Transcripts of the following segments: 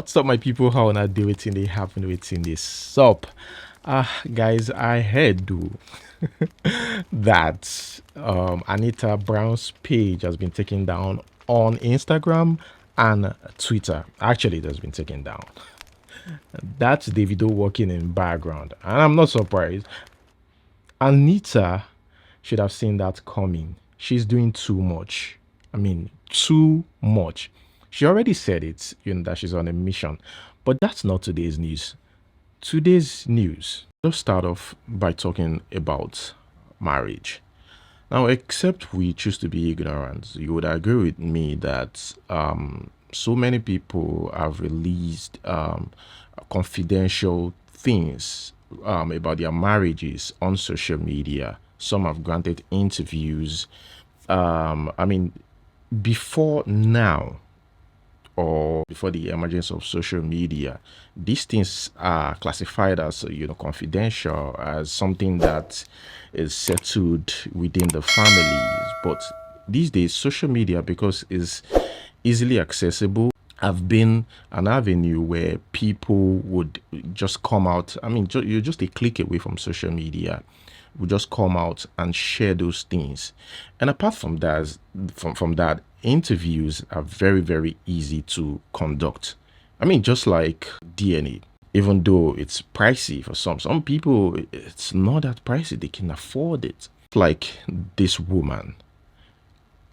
What's up, my people? How on do it in the happen waiting this up? Guys, I heard that Anita Brown's page has been taken down on Instagram and Twitter. Actually, it has been taken down. That's Davido working in background, and I'm not surprised. Anita should have seen that coming. She's doing too much. I mean, too much. She already said it, that she's on a mission. But that's not today's news. Today's news. Let's start off by talking about marriage. Now, except we choose to be ignorant, you would agree with me that so many people have released confidential things about their marriages on social media. Some have granted interviews. I mean, before now, or before the emergence of social media, these things are classified as confidential, as something that is settled within the families. But these days, social media, because it's easily accessible, have been an avenue where people would just come out. I mean, you're just a click away from social media, would just come out and share those things. And apart from that, from that, interviews are very, very easy to conduct. I mean, just like DNA, even though it's pricey for some people, it's not that pricey. They can afford it. Like this woman,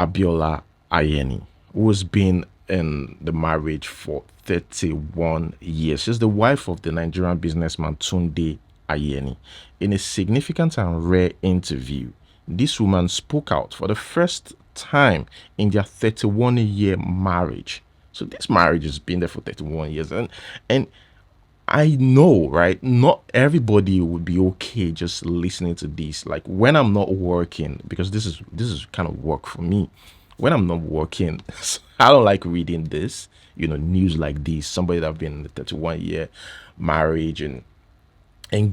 Abiola Ayeni, who's been in the marriage for 31 years. She's the wife of the Nigerian businessman Tunde Ayeni. In a significant and rare interview, this woman spoke out for the first time in their 31-year marriage. So this marriage has been there for 31 years. And I know, right? Not everybody would be okay just listening to this. Like when I'm not working, because this is kind of work for me. When I'm not working, I don't like reading this, news like this. Somebody that have been in a 31-year marriage and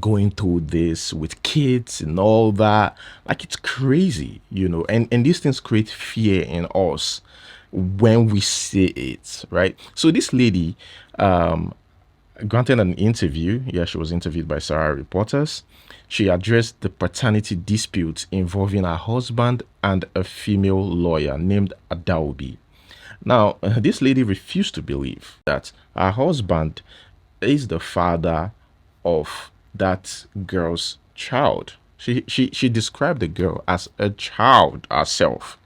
going through this with kids and all that. Like it's crazy, and these things create fear in us when we say it, right? So this lady granted an interview. Yeah, she was interviewed by Sarah reporters. She addressed the paternity dispute involving her husband and a female lawyer named Adaobi. Now, this lady refused to believe that her husband is the father of that girl's child. She described the girl as a child herself,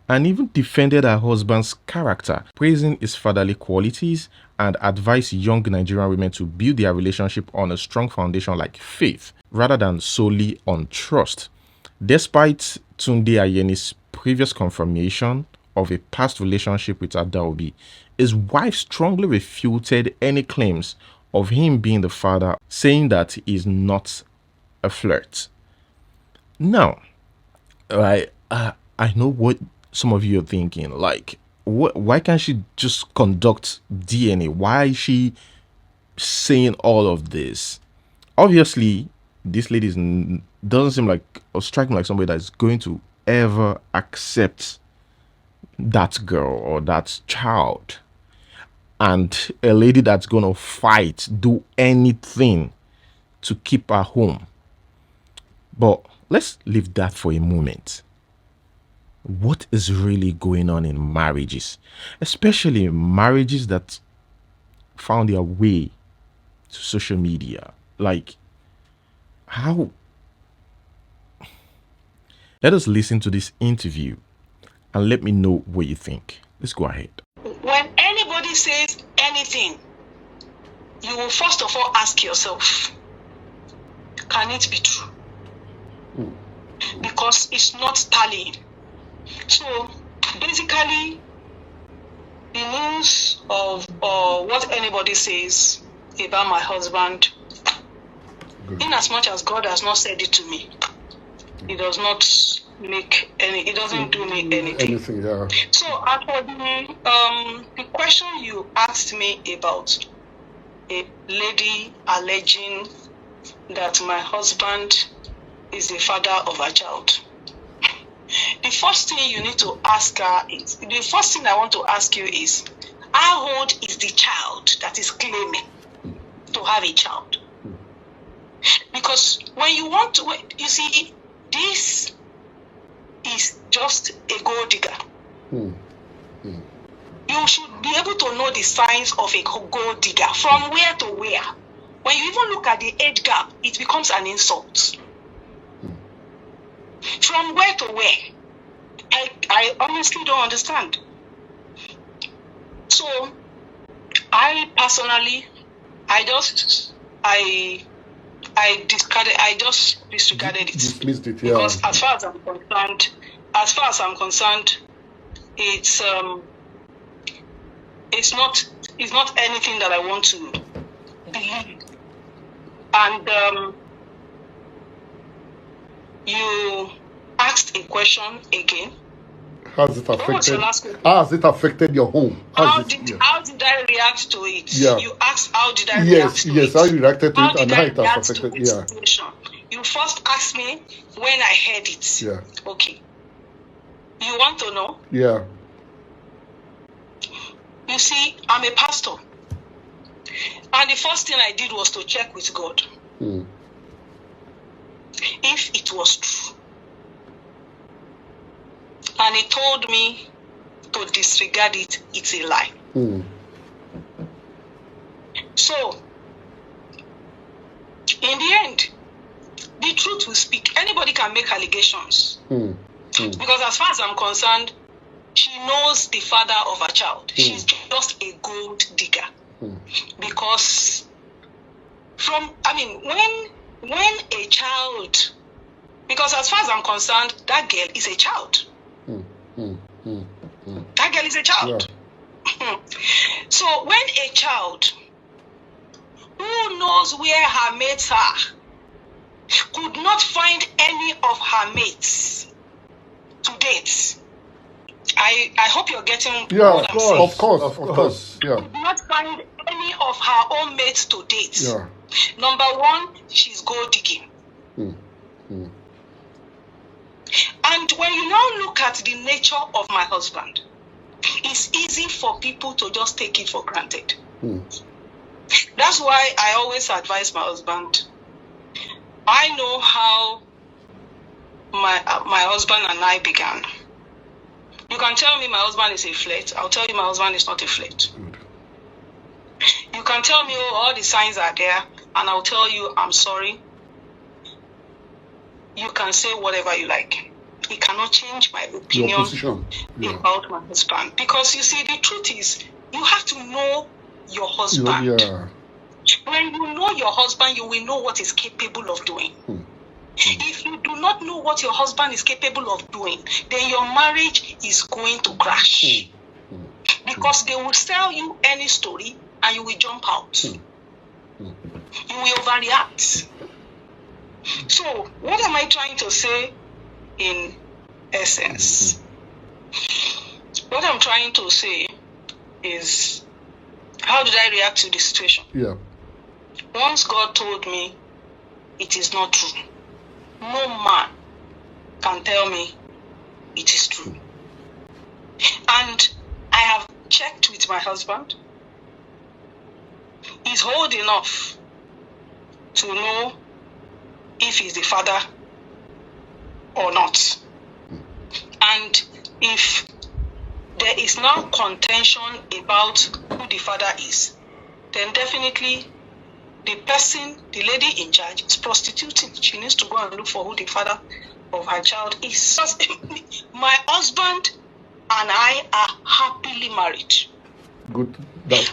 and even defended her husband's character, praising his fatherly qualities, and advised young Nigerian women to build their relationship on a strong foundation like faith rather than solely on trust. Despite Tunde Ayeni's previous confirmation of a past relationship with Adaobi, his wife strongly refuted any claims of him being the father, saying that he is not a flirt. Now, I know what some of you are thinking. Like, why can't she just conduct DNA? Why is she saying all of this? Obviously, this lady doesn't seem like, or strike me like somebody that's going to ever accept that girl or that child, and a lady that's gonna fight, do anything to keep her home. But let's leave that for a moment. What is really going on in marriages, especially marriages that found their way to social media? Like, how? Let us listen to this interview and let me know what you think. Let's go ahead. When anybody says anything, you will first of all ask yourself, can it be true? Because it's not tallying. So basically, the news of what anybody says about my husband, in as much as God has not said it to me, it does not make any, it doesn't do me anything. Yeah. So as for the question you asked me about a lady alleging that my husband is the father of a child, the first thing you need to ask her is, the first thing I want to ask you is, Our old is the child that is claiming to have a child. Because when you want to, you see, this is just a gold digger. You should be able to know the signs of a gold digger from where to where. When you even look at the age gap, it becomes an insult. From where to where? I honestly don't understand. So, I personally, I just disregarded it. Dismissed it, yeah. Because as far as I'm concerned, it's not anything that I want to believe. And you asked a question again. Has it What was your last affected? question? Has it affected your home? How did I react to it? Yeah. You asked how did I react to it? Yes, how you reacted to How it and did how I it react has to affected. the Yeah. situation? You first asked me when I heard it. Yeah. Okay. You want to know? Yeah. You see, I'm a pastor. And the first thing I did was to check with God if it was true. And he told me to disregard it, it's a lie. So, in the end, the truth will speak. Anybody can make allegations. Because as far as I'm concerned, she knows the father of her child. She's just a gold digger. Because when a child, because as far as I'm concerned, that girl is a child. That girl is a child. Yeah. So when a child who knows where her mates are could not find any of her mates to date, I hope you're getting what I'm saying. Of course. Yeah. Could not find any of her own mates to date. Yeah. Number one, she's gold digging. And when you now look at the nature of my husband, it's easy for people to just take it for granted. That's why I always advise my husband. I know how my husband and I began. You can tell me my husband is a flirt. I'll tell you my husband is not a flirt. You can tell me all the signs are there, and I'll tell you I'm sorry. You can say whatever you like. It cannot change my opinion about my husband. Because you see, the truth is, you have to know your husband. When you know your husband, you will know what he's capable of doing. If you do not know what your husband is capable of doing, then your marriage is going to crash. Because they will sell you any story and you will jump out. You will overreact. So, what am I trying to say in essence? What I'm trying to say is, how did I react to the situation? Yeah. Once God told me it is not true, no man can tell me it is true. And I have checked with my husband. He's old enough to know if he's the father or not. And if there is now contention about who the father is, then definitely the lady in charge is prostituting. She needs to go and look for who the father of her child is. My husband and I are happily married. Good.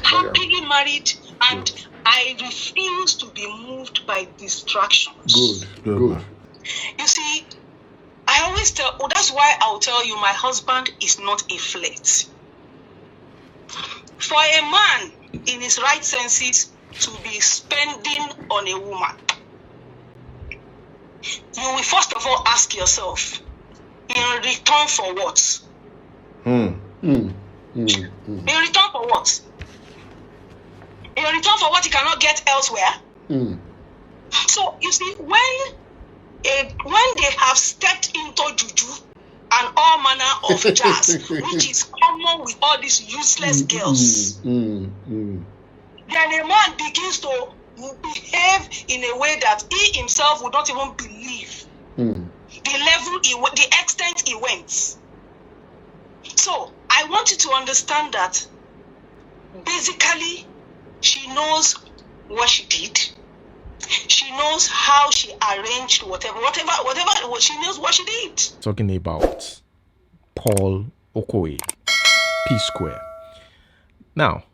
Happily married, and I refuse to be moved by distractions. Good. You see, I always that's why I'll tell you my husband is not a flirt. For a man in his right senses to be spending on a woman, you will first of all ask yourself, in return for what? In return for what? In return for what he cannot get elsewhere? So, you see, when they have stepped into juju, and all manner of jazz, which is common with all these useless girls. Then a man begins to behave in a way that he himself would not even believe the level, the extent he went. So I want you to understand that basically she knows what she did. She knows how she arranged whatever. She knows what she did. Talking about Paul Okoye, Psquare. Now,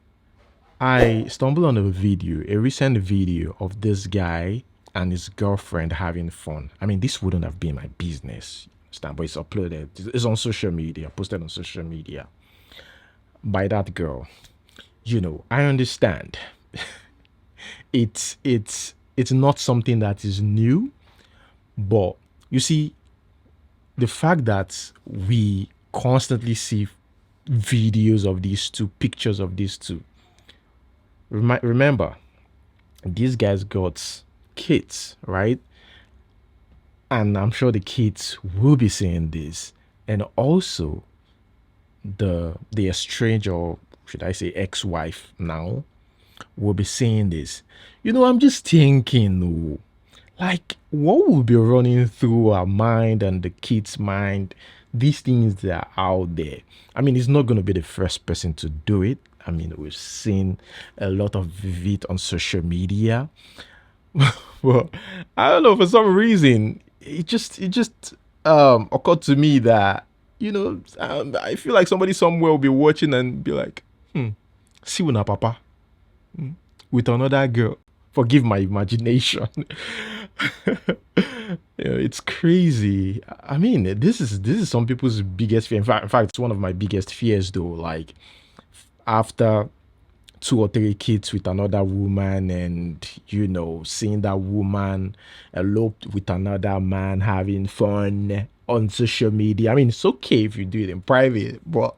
I stumbled on a recent video of this guy and his girlfriend having fun. I mean, this wouldn't have been my business, but it's uploaded. It's on social media, posted on social media by that girl. You know, I understand. it's not something that is new, but you see, the fact that we constantly see videos of these two, pictures of these two. Remember, these guys got kids, right? And I'm sure the kids will be seeing this. And also, the estranged, or should I say ex-wife now, will be seeing this. You know, I'm just thinking, like, what will be running through our mind and the kids' mind? These things that are out there. I mean, he's not going to be the first person to do it. I mean, we've seen a lot of it on social media. Well, I don't know, for some reason, it just occurred to me that, you know, I feel like somebody somewhere will be watching and be like, see una papa with another girl. Forgive my imagination. You know, it's crazy. I mean, this is some people's biggest fear. In fact, it's one of my biggest fears, though. Like, after 2 or 3 kids with another woman, and you know, seeing that woman eloped with another man, having fun on social media. I mean, it's okay if you do it in private, but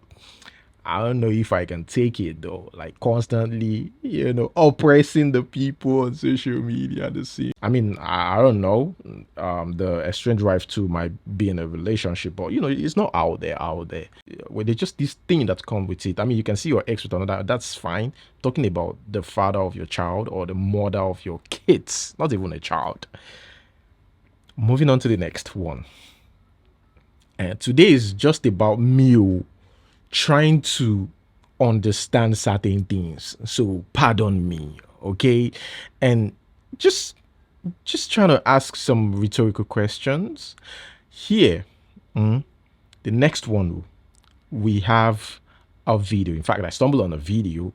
I don't know if I can take it though. Like, constantly, you know, oppressing the people on social media. The same. I mean, I don't know. The estranged wife too might be in a relationship, but you know, it's not out there. Where they just this thing that comes with it. I mean, you can see your ex with another. That's fine. Talking about the father of your child or the mother of your kids, not even a child. Moving on to the next one. And today is just about me trying to understand certain things, so pardon me, okay? And just trying to ask some rhetorical questions here. The next one, we have a video. In fact, I stumbled on a video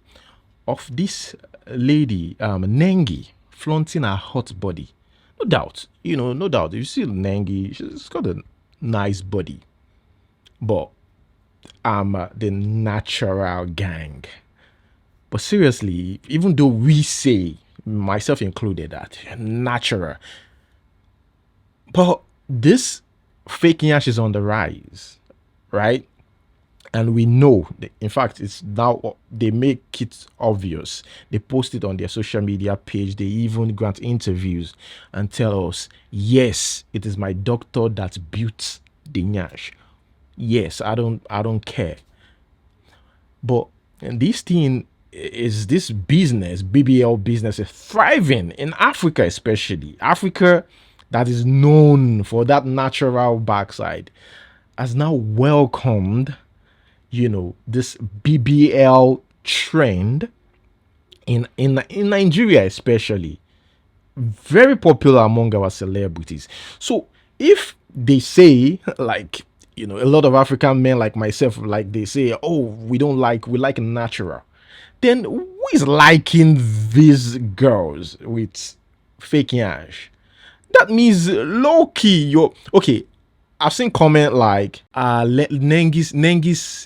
of this lady, Nengi, flaunting her hot body. No doubt, you know, no doubt, you see Nengi, she's got a nice body, but the natural gang. But seriously, even though we say, myself included, that natural, but this fake yash is on the rise, right? And we know, in fact, it's now, they make it obvious. They post it on their social media page. They even grant interviews and tell us, yes, it is my doctor that built the yash. Yes, I don't care. But this thing is, this business, BBL business, is thriving in Africa, especially Africa, that is known for that natural backside, has now welcomed, you know, this BBL trend in Nigeria, especially very popular among our celebrities. So if they say, like, you know, a lot of African men like myself, like, they say, oh, we like natural, then who is liking these girls with fake yash? That means low key, you're okay. I've seen comment like, Nengi's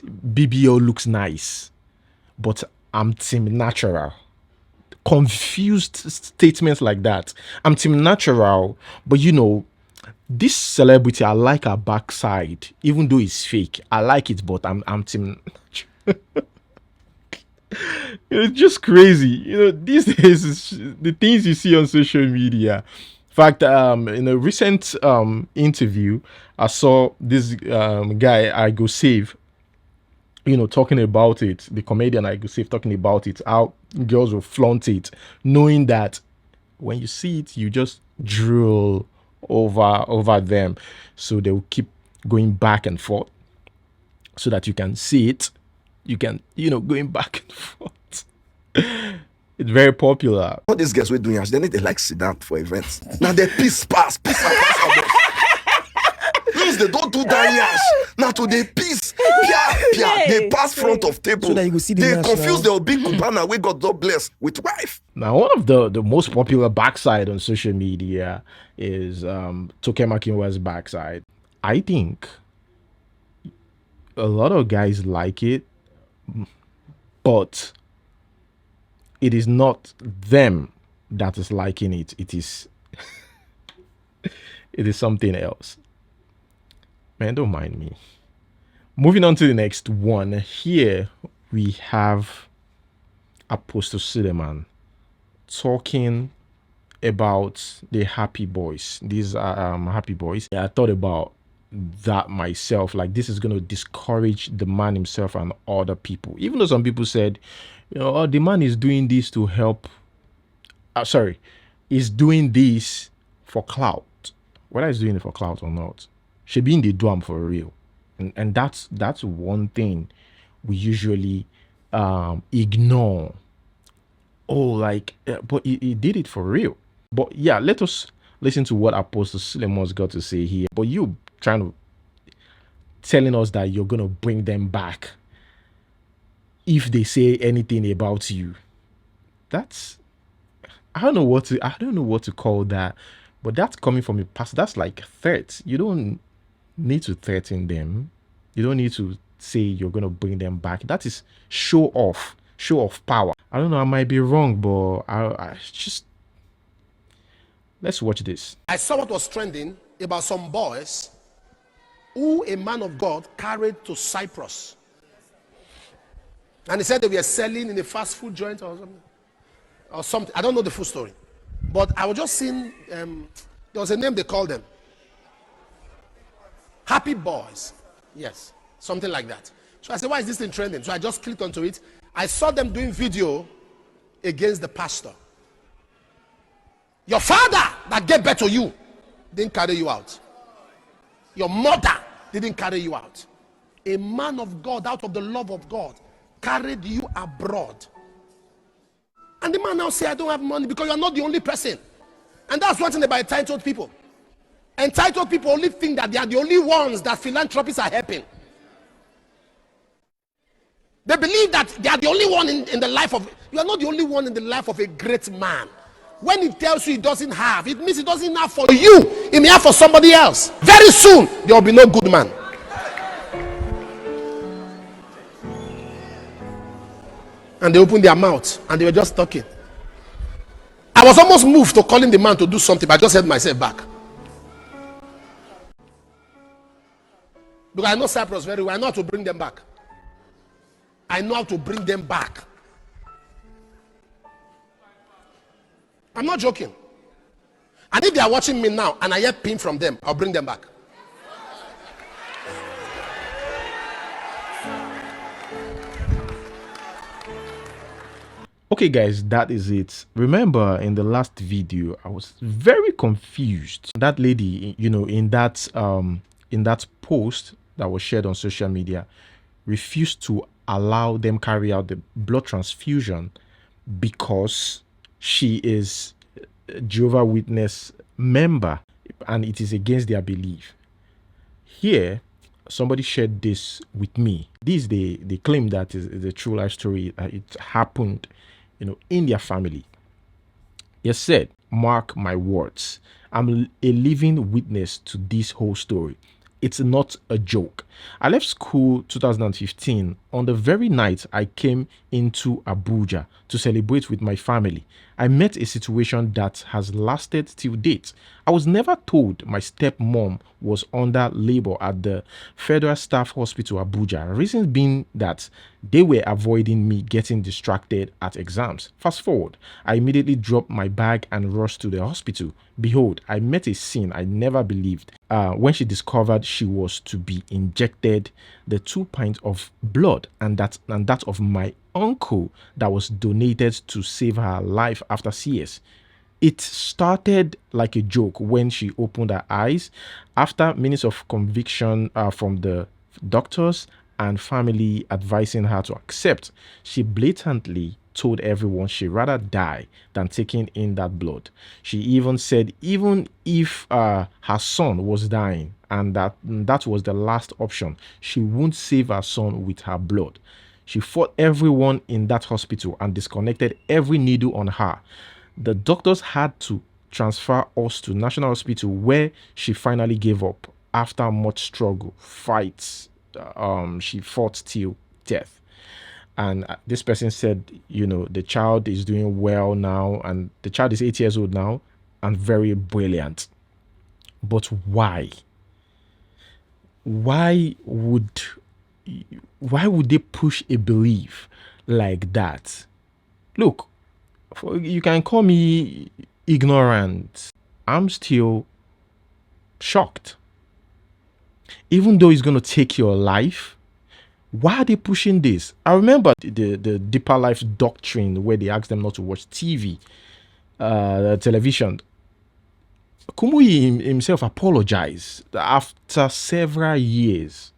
BBL looks nice, but I'm team natural. Confused statements like that. I'm team natural, but you know, this celebrity, I like her backside, even though it's fake. I like it, but I'm team. It's just crazy, you know. These days, the things you see on social media, fact, in a recent interview, I saw this guy I go save, talking about it. The comedian I go save talking about it. How girls will flaunt it, knowing that when you see it, you just drool over them, so they will keep going back and forth, so that you can see it. You can, going back and forth. It's very popular. All these girls we're doing, they need to like sit down for events. Now they peace pass. Means they don't do that yash. Now to they peace. They pass front of table. So that you go see the they yash confuse now. their big kupana we got God bless with wife. Now, one of the most popular backside on social media is Toke Makinwa's backside. I think a lot of guys like it, but it is not them that is liking it. It is it is something else. Man, don't mind me. Moving on to the next one. Here we have Apostle Suleiman talking about the happy boys. These are happy boys. I thought about that myself. Like, this is going to discourage the man himself and other people. Even though some people said, oh, the man is doing this to help. He's doing this for clout. Whether he's doing it for clout or not, she be in the drum for real. And that's one thing we usually ignore. But he did it for real. But yeah, let us listen to what Apostle Suleiman's got to say here. But you telling us that you're gonna bring them back if they say anything about you. That's I don't know what to call that. But that's coming from a pastor. That's like threats. You don't need to threaten them. You don't need to say you're gonna bring them back. That is show off power. I don't know, I might be wrong, but I just let's watch this. I saw what was trending about some boys who a man of God carried to Cyprus. And he said they were selling in a fast food joint or something. I don't know the full story. But I was just seeing, there was a name they called them. Happy Boys. Yes, something like that. So I said, why is this thing trending? So I just clicked onto it. I saw them doing video against the pastor. Your father that gave birth to you didn't carry you out. Your mother didn't carry you out. A man of God, out of the love of God, carried you abroad. And the man now say, I don't have money, because you're not the only person. And that's one thing about entitled people. Entitled people only think that they are the only ones that philanthropists are helping. They believe that they are the only one in the life of, you are not the only one in the life of a great man. When he tells you he doesn't have, it means he doesn't have for you. He may have for somebody else. Very soon, there will be no good man. And they opened their mouth and they were just talking. I was almost moved to calling the man to do something, but I just held myself back. Because I know Cyprus very well. I know how to bring them back. I know how to bring them back. I'm not joking. And if they are watching me now and I hear pin from them, I'll bring them back. Okay, guys, that is it. Remember, in the last video, I was very confused. That lady, in that post that was shared on social media, refused to allow them carry out the blood transfusion because she is a Jehovah's Witness member and it is against their belief. Here, somebody shared this with me. They claim that is a true life story. It happened, in their family. He said, mark my words, I'm a living witness to this whole story. It's not a joke. I left school 2015. On the very night I came into Abuja to celebrate with my family, I met a situation that has lasted till date. I was never told my stepmom was under labor at the Federal Staff Hospital Abuja. Reason being that They were avoiding me getting distracted at exams. Fast forward, I immediately dropped my bag and rushed to the hospital. Behold, I met a scene I never believed when she discovered she was to be injected the 2 pints of blood and that of my uncle that was donated to save her life after CS. It started like a joke when she opened her eyes. After minutes of conviction from the doctors and family advising her to accept, she blatantly told everyone she'd rather die than taking in that blood. She even said even if her son was dying and that was the last option, she wouldn't save her son with her blood. She fought everyone in that hospital and disconnected every needle on her. The doctors had to transfer us to National Hospital, where she finally gave up after much struggle, fights. She fought till death. And this person said, the child is doing well now, and the child is 8 years old now and very brilliant. But why? Why would they push a belief like that? Look, you can call me ignorant. I'm still shocked. Even though it's going to take your life, why are they pushing this? I remember the deeper life doctrine where they asked them not to watch TV, television. Kumuyi himself apologized after several years.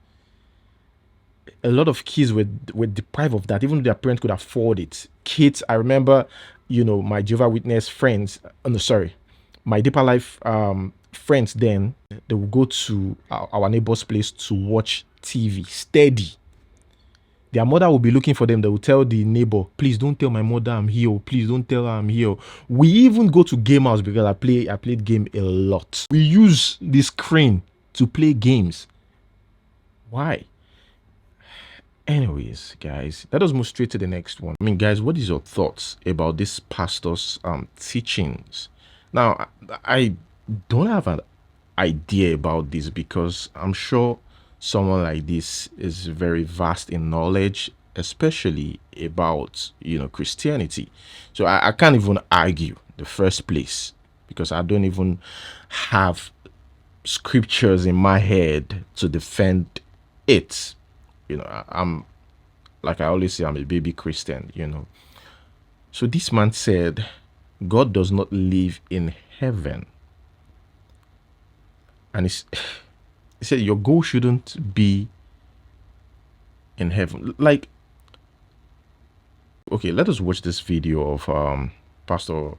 A lot of kids were deprived of that, even though their parents could afford it. Kids, I remember, my Jehovah's Witness friends, my deeper life friends then, they would go to our neighbor's place to watch TV steady. Their mother will be looking for them. They will tell the neighbor, please don't tell my mother I'm here. Please don't tell her I'm here. We even go to game house because I played game a lot. We use the screen to play games. Why? Anyways, guys, let us move straight to the next one. I mean, guys, what is your thoughts about this pastor's teachings? Now, I don't have an idea about this because I'm sure someone like this is very vast in knowledge, especially about Christianity. So I can't even argue the first place because I don't even have scriptures in my head to defend it. I'm, like I always say, I'm a baby Christian, So this man said, God does not live in heaven. And he said, your goal shouldn't be in heaven. Like, okay, let us watch this video of Pastor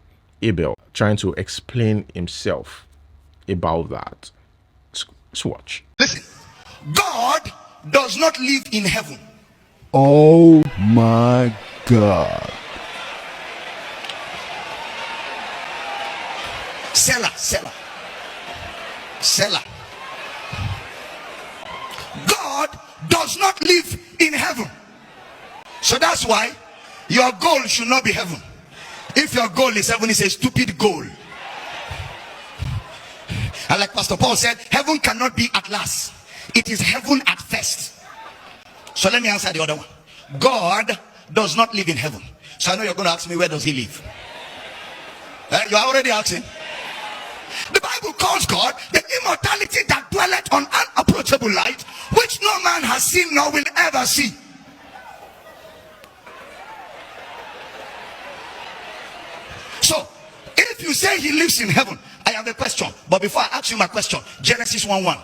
Abel trying to explain himself about that. Let's watch. Listen, God does not live in heaven. Oh my God. Seller. God does not live in heaven. So that's why your goal should not be heaven. If your goal is heaven, it's a stupid goal. And like Pastor Paul said, heaven cannot be at last. It is heaven at first. So let me answer the other one. God does not live in heaven. So I know you're going to ask me, where does he live? You are already asking. The Bible calls God the immortality that dwelleth on unapproachable light, which no man has seen nor will ever see. So, if you say he lives in heaven, I have a question. But before I ask you my question, Genesis 1:1.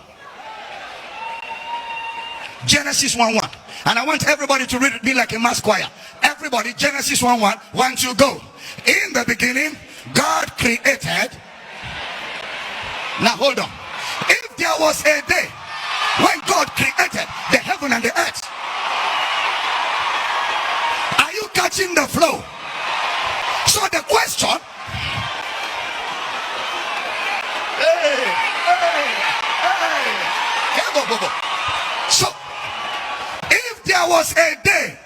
Genesis 1:1. And I want everybody to read it, be like a mass choir. Everybody, Genesis 1:1. 1, 2, go. In the beginning, God created. Now hold on. If there was a day when God created the heaven and the earth, are you catching the flow? So the question, so if there was a day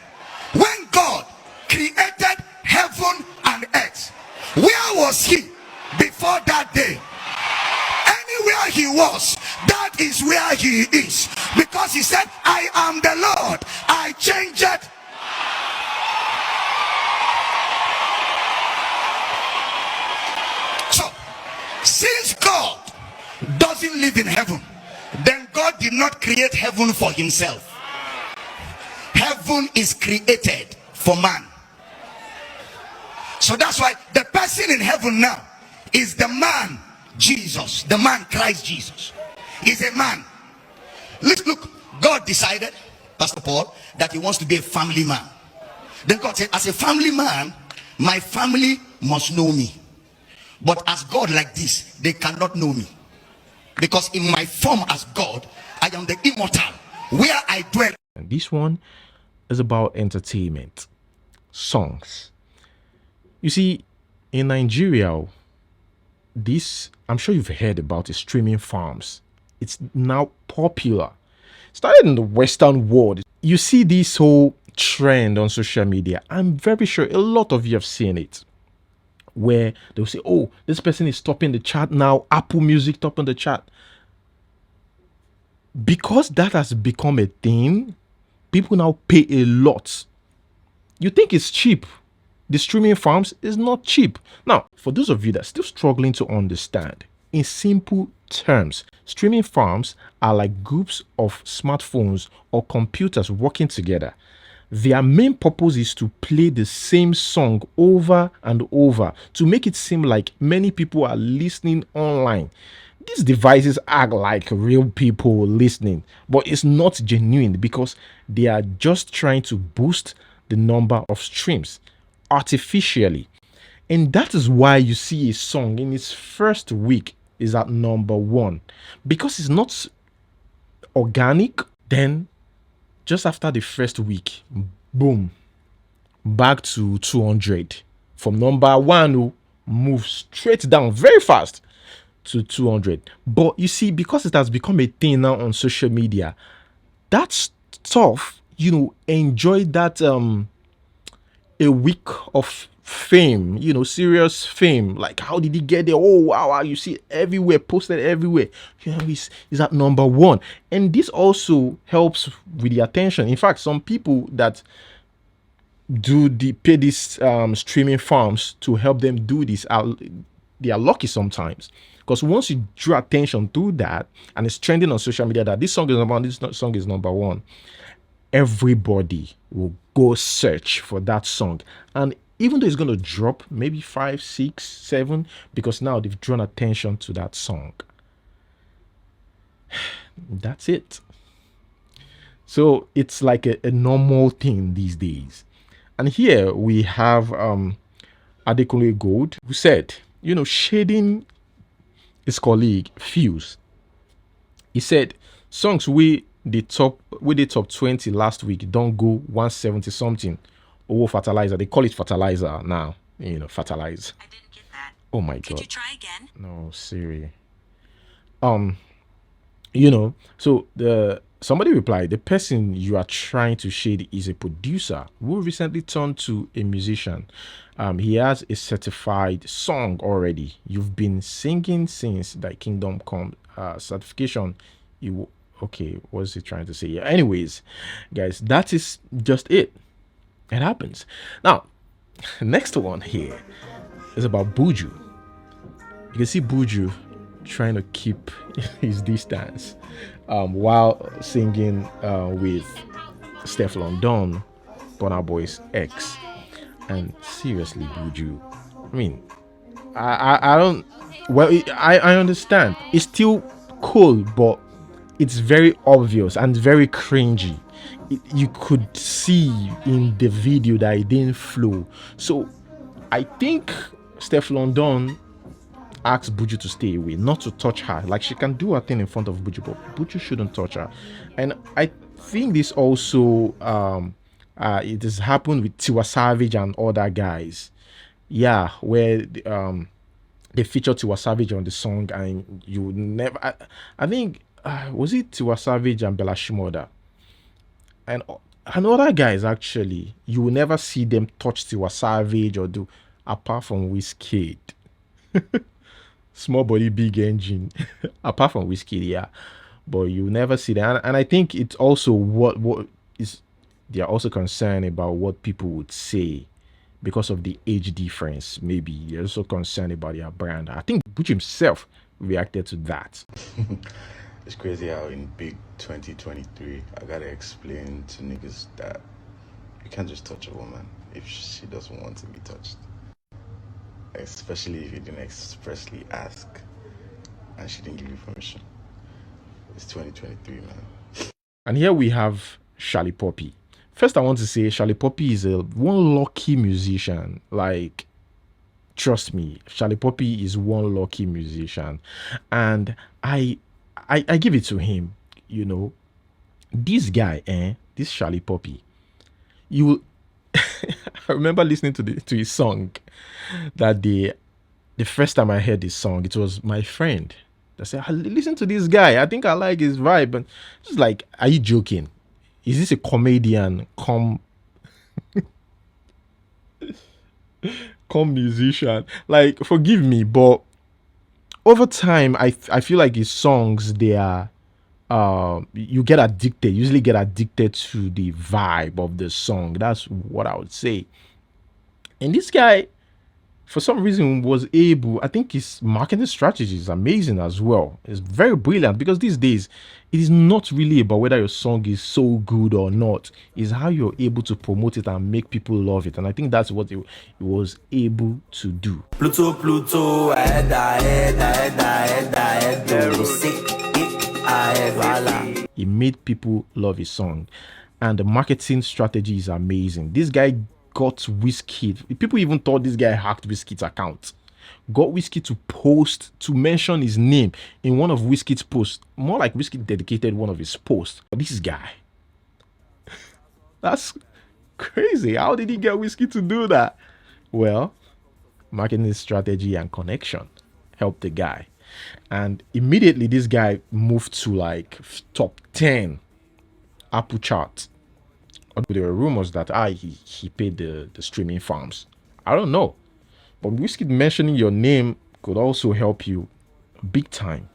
when God created heaven and earth, where was he before that day? Anywhere he was, that is where he is, because he said, I am the Lord, I change it doesn't live in heaven, then God did not create heaven for himself. Heaven is created for man. So that's why the person in heaven now is the man Jesus, the man Christ Jesus. Is a man. Look, God decided, Pastor Paul, that he wants to be a family man. Then God said, as a family man, my family must know me. But as God like this, they cannot know me. Because in my form as God, I am the immortal, where I dwell. And this one is about entertainment, songs. You see, in Nigeria, this, I'm sure you've heard about it, streaming farms. It's now popular. Started in the Western world. You see this whole trend on social media. I'm very sure a lot of you have seen it, where they'll say, oh, this person is topping the chart now, Apple Music topping the chart. Because that has become a thing, people now pay a lot. You think it's cheap. The streaming farms is not cheap. Now, for those of you that are still struggling to understand, in simple terms, streaming farms are like groups of smartphones or computers working together. Their main purpose is to play the same song over and over to make it seem like many people are listening online. These devices act like real people listening, but it's not genuine because they are just trying to boost the number of streams artificially. And that is why you see a song in its first week is at number 1, because it's not organic. Then just after the first week, boom, back to 200. From number 1, move straight down very fast to 200. But you see, because it has become a thing now on social media, that stuff, enjoy that a week of fame, serious fame. Like, how did he get there? Oh wow, you see it everywhere, posted everywhere. He's at number 1. And this also helps with the attention. In fact, some people that pay these streaming farms to help them do this they are lucky sometimes, because once you draw attention to that and it's trending on social media that this song is number 1, everybody will go search for that song. And even though it's going to drop maybe 5, 6, 7, because now they've drawn attention to that song. That's it. So it's like a normal thing these days. And here we have Adekunle Gold, who said, shading his colleague Fuse. He said songs we the top 20 last week don't go 170 something. Over fertilizer. They call it fertilizer now. Fertilize. I didn't get that. Oh my god. Could you try again? No, Siri. So somebody replied, the person you are trying to shade is a producer who recently turned to a musician. He has a certified song already. You've been singing since the Kingdom Come certification. Okay, what's he trying to say? Yeah. Anyways, guys, that is just it. It happens. Now, next one here is about Buju. You can see Buju trying to keep his distance while singing with Steph London, Burna Boy's ex. And seriously, Buju, I mean, I don't. Well, I understand. It's still cool, but it's very obvious and very cringy. You could see in the video that it didn't flow. So I think Steph London asked Buju to stay away, not to touch her. Like, she can do her thing in front of Buju, but Buju shouldn't touch her. And I think this also it has happened with Tiwa Savage and other guys. Yeah, where they featured Tiwa Savage on the song, and you never. I think was it Tiwa Savage and Bella Shmurda? And other guys, actually, you will never see them touch Tiwa Savage or do, apart from Wizkid. Small body, big engine. Apart from Wizkid, yeah. But you never see that. And I think it's also what is, they are also concerned about what people would say because of the age difference. Maybe they're also concerned about their brand. I think Buju himself reacted to that. It's crazy how in big 2023, I gotta explain to niggas that you can't just touch a woman if she doesn't want to be touched. Especially if you didn't expressly ask and she didn't give you permission. It's 2023, man. And here we have Charlie Poppy. First, I want to say Charlie Poppy is one lucky musician. Like, trust me, Charlie Poppy is one lucky musician, and I give it to him. You know, this guy, this Charlie Poppy, you will. I remember listening to his song that day. The first time I heard this song, it was my friend that said, "Listen to this guy. I think I like his vibe." And just like, are you joking? Is this a comedian come musician? Like, forgive me, but over time, I feel like his songs, they are you get addicted. Usually get addicted to the vibe of the song. That's what I would say. And this guy, for some reason, was able, I think his marketing strategy is amazing as well. It's very brilliant, because these days it is not really about whether your song is so good or not. It's how you're able to promote it and make people love it. And I think that's what he was able to do. Pluto, He made people love his song, and the marketing strategy is amazing. This guy got Wizkid. People even thought this guy hacked Wizkid's account. Got Wizkid to post, to mention his name in one of Wizkid's posts. More like Wizkid dedicated one of his posts. But this guy, that's crazy. How did he get Wizkid to do that? Well, marketing strategy and connection helped the guy. And immediately this guy moved to like top 10 Apple chart. There were rumors that he paid the streaming farms. I don't know. But Wizkid mentioning your name could also help you big time.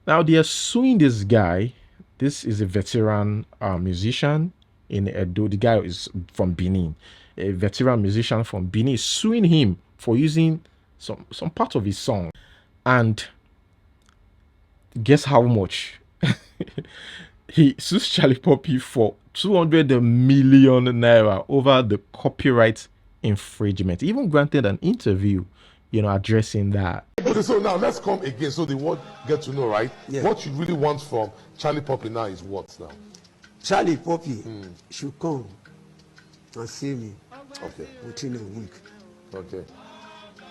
Now they are suing this guy. This is a veteran musician in Edo. The guy is from Benin. A veteran musician from Benin is suing him for using some part of his song. And guess how much? He sues Charlie Poppy for 200 million naira over the copyright infringement. He even granted an interview, addressing that. Okay, so now let's come again so the world get to know, right? Yeah. What you really want from Charlie Poppy now is what now? Charlie Poppy should come and see me Okay, within a week. okay,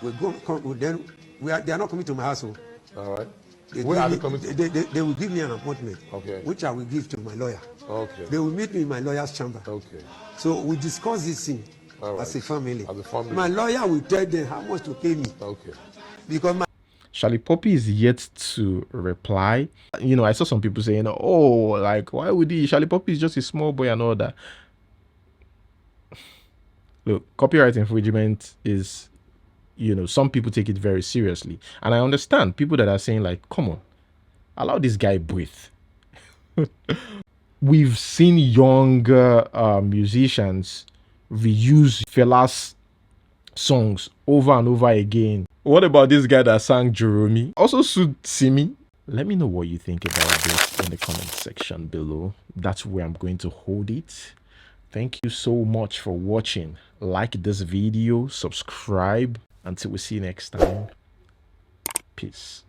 We go come then they are not coming to my house. all right. They, Where are give they me- coming to? they will give me an appointment, Okay. which I will give to my lawyer. Okay, They will meet me in my lawyer's chamber. okay. So we discuss this thing All right. as a family. As a family. My lawyer will tell them how much to pay me, Okay. because my Charlie Poppy is yet to reply. I saw some people saying, "Oh, like, why would he? Charlie Poppy is just a small boy and all that." Look, copyright infringement is, some people take it very seriously. And I understand people that are saying, like, come on, allow this guy breathe. We've seen younger musicians reuse Fela's songs over and over again. What about this guy that sang Jerome? Also sued Simi. Let me know what you think about this in the comment section below. That's where I'm going to hold it. Thank you so much for watching. Like this video, subscribe. Until we see you next time. Peace.